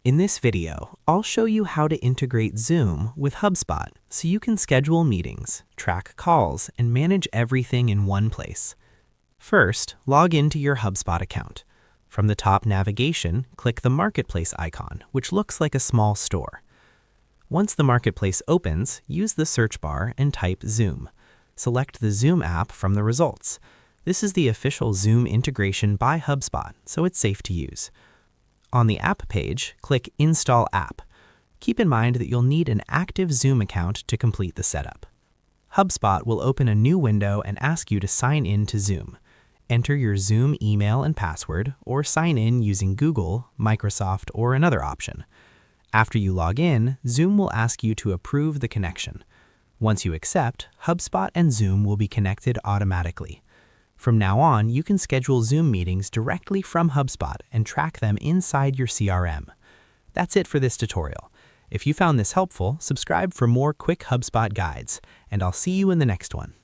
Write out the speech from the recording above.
In this video, I'll show you how to integrate Zoom with Hubspot so you can schedule meetings, track calls, and manage everything in one place. First, log into your Hubspot account. From the top navigation, click the Marketplace icon, which looks like a small store. Once the Marketplace opens, use the search bar and type Zoom. Select the Zoom app from the results. This is the official Zoom integration by Hubspot, so it's safe to use. On the app page, click Install App. Keep in mind that you'll need an active Zoom account to complete the setup. Hubspot will open a new window and ask you to sign in to Zoom. Enter your Zoom email and password, or sign in using Google, Microsoft, or another option. After you log in, Zoom will ask you to approve the connection. Once you accept, Hubspot and Zoom will be connected automatically. From now on, you can schedule Zoom meetings directly from Hubspot and track them inside your CRM. That's it for this tutorial. If you found this helpful, subscribe for more quick Hubspot guides, and I'll see you in the next one.